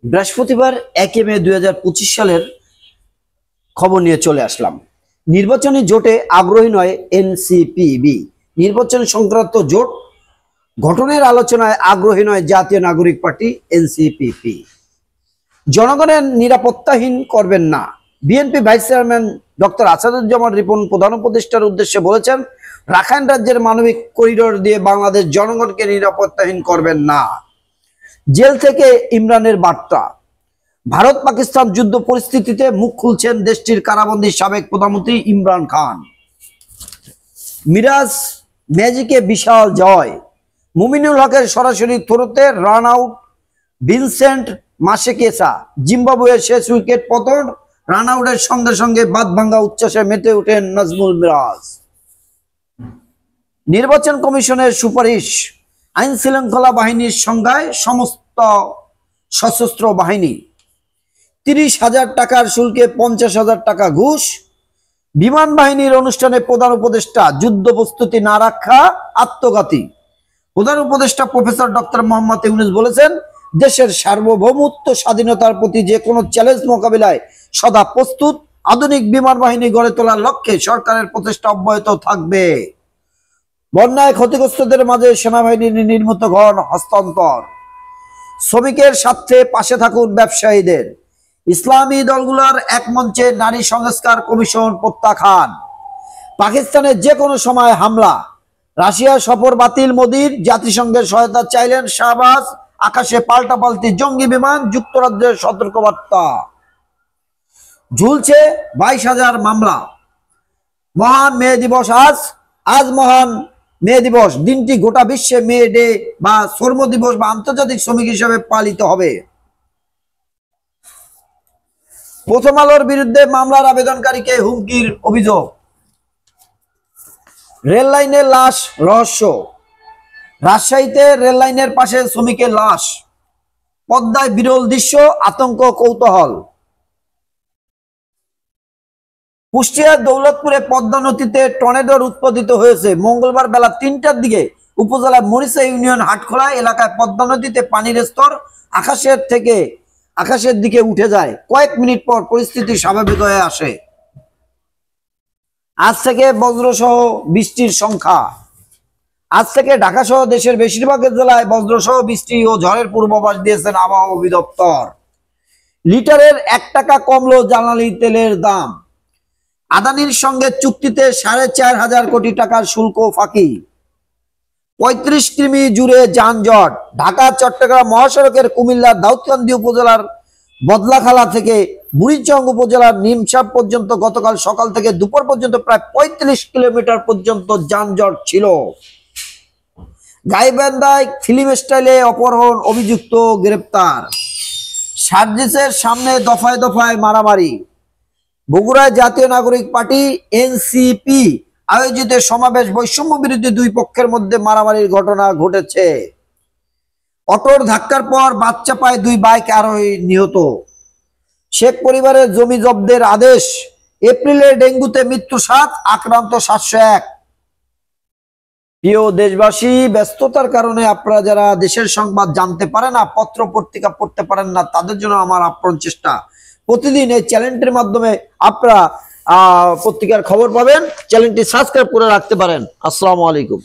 বৃহস্পতিবার 1 মে 2025 সালের খবর নিয়ে চলে আসলাম। নির্বাচনী জোটে আগ্রহী নয় এনসিপিবি। নির্বাচন সংক্রান্ত জোট গঠনের আলোচনায় আগ্রহী নয় জাতীয় নাগরিক পার্টি এনসিপিবি। জনগণের নিরাপত্তাহীন করবেন না। BNP vice chairman doctor Asaduzzaman Ripon প্রধান উপদেষ্টার উদ্দেশ্যে বলেছেন, রাখাইন রাজ্যের মানবিক করিডোর দিয়ে বাংলাদেশ জনগণকে নিরাপত্তাহীন করবেন না। জেল থেকে ইমরানের বার্তা। ভারত পাকিস্তান যুদ্ধ পরিস্থিতিতে মুখ খুলছেন দেশটির কারাবন্দী সাবেক প্রধানমন্ত্রী ইমরান খান। মিরাজ ম্যাজিকে বিশাল জয়। মুমিনুল হকের সরাসরি থ্রোতে রান আউট ভিনসেন্ট মাসেকেসা। জিম্বাবুয়ের শেষ উইকেট পতন। রান আউটের সঙ্গে সঙ্গে বাদ ভাঙ্গা উচ্ছ্বাসে মেতে ওঠেন নাজমুল মিরাজ। নির্বাচন কমিশনের সুপারিশ, আইন শৃঙ্খলা বাহিনীর সংজ্ঞায় সমস্ত সশস্ত্র বাহিনী। 30,000 টাকার শুল্কে 50,000 টাকা ঘুষ। বিমান বাহিনীর অনুষ্ঠানে প্রধান উপদেষ্টা, যুদ্ধ প্রস্তুতি না রাখা আত্মঘাতী। প্রধান উপদেষ্টা প্রফেসর ডক্টর মোহাম্মদ ইউনূস বলেছেন, দেশের সার্বভৌমত্ব স্বাধীনতার প্রতি যে কোনো চ্যালেঞ্জ মোকাবিলায় সদা প্রস্তুত। আধুনিক বিমান বাহিনী গড়ে তোলার লক্ষ্যে সরকারের প্রচেষ্টা অব্যাহত থাকবে। বন্যায় ক্ষতিগ্রস্তদের মাঝে সেনাবাহিনীর নির্মিত ঘর হস্তান্তর। শ্রমিকের স্বার্থে পাশে থাকুন ব্যবসায়ীদের। ইসলামী দলগুলোর এক মঞ্চে নারী সংস্কার কমিশন প্রত্যাখ্যান। পাকিস্তানের যে কোনো সময় হামলা। রাশিয়া সফর বাতিল মোদির। জাতিসংঘের সহায়তা চাইলেন শাহবাজ। আকাশে পাল্টাপাল্টি জঙ্গি বিমান। যুক্তরাজ্যের সতর্কবার্তা। ঝুলছে 22,000 মামলা। মহান মে দিবস আজ মহান মে দিবস। দিনটি গোটা বিশ্বে মে ডে বা শ্রম দিবস বা আন্তর্জাতিক শ্রমিক হিসেবে পালিত হবে। প্রথম আলোর বিরুদ্ধে মামলার আবেদনকারীকে হুমকির অভিযোগ। রেল লাইনের লাশ রহস্য। রাজশাহীতে রেল লাইনের পাশে শ্রমিকের লাশ। পদ্মায় বিরল দৃশ্য, আতঙ্ক কৌতূহল। কুষ্টিয়ার দৌলতপুরে পদ্মা নদীতে টর্নেডোর উৎপাদিত হয়েছে। মঙ্গলবার বেলা 3টার দিকে উপজেলার মরিচা ইউনিয়ন হাটখোলা এলাকায় পদ্মা নদীতে পানির স্তর আকাশের দিকে উঠে যায়। কয়েক মিনিট পর পরিস্থিতি স্বাভাবিক হয়ে আসে। আজ থেকে বজ্রসহ বৃষ্টির সংখ্যা। আজ থেকে ঢাকা সহ দেশের বেশিরভাগ জেলায় বজ্রসহ বৃষ্টি ও ঝড়ের পূর্বাভাস দিয়েছেন আবহাওয়া অধিদপ্তর। লিটারের 1 টাকা কমলো জ্বালানি তেলের দাম। আদানির সঙ্গে চুক্তিতে 4,500 কোটি টাকার শুল্ক ফাঁকি। 35 কিমি জুড়ে যানজট। ঢাকা চট্টগ্রাম মহাসড়কের কুমিল্লার দাউদকান্দি উপজেলার বদলাখালা থেকে বুড়িচং উপজেলার নিমসাব পর্যন্ত গতকাল সকাল থেকে দুপুর পর্যন্ত প্রায় 35 কিলোমিটার পর্যন্ত যানজট ছিল। গাইবান্ধায় ফিল্ম স্টাইলে অপহরণ, অভিযুক্ত গ্রেপ্তার। সার্জিসের সামনে দফায় দফায় মারামারি। বগুড়ায় জাতীয় নাগরিক পার্টি এনসিপি আয়োজিত সমাবেশ। বৈষম্য বিরোধী দুই পক্ষের মধ্যে মারামারির ঘটনা ঘটেছে। অটোর ধাক্কার পর বাচ্চা পায় 2 বাইক আরোহী নিহত। শেখ পরিবারের জমি জব্দের আদেশ। এপ্রিলে ডেঙ্গুতে মৃত্যু 7, আক্রান্ত 701। প্রিয় দেশবাসী, ব্যস্ততার কারণে আপনারা যারা দেশের সংবাদ জানতে পারেন না, পত্র পত্রিকা পড়তে পারেন না, তাদের জন্য আমার আপ্রাণ চেষ্টা। প্রতিদিন এই চ্যানেলটির মাধ্যমে আপনারা পত্রিকার খবর পাবেন। চ্যানেলটি সাবস্ক্রাইব করে রাখতে পারেন। আসসালামু আলাইকুম।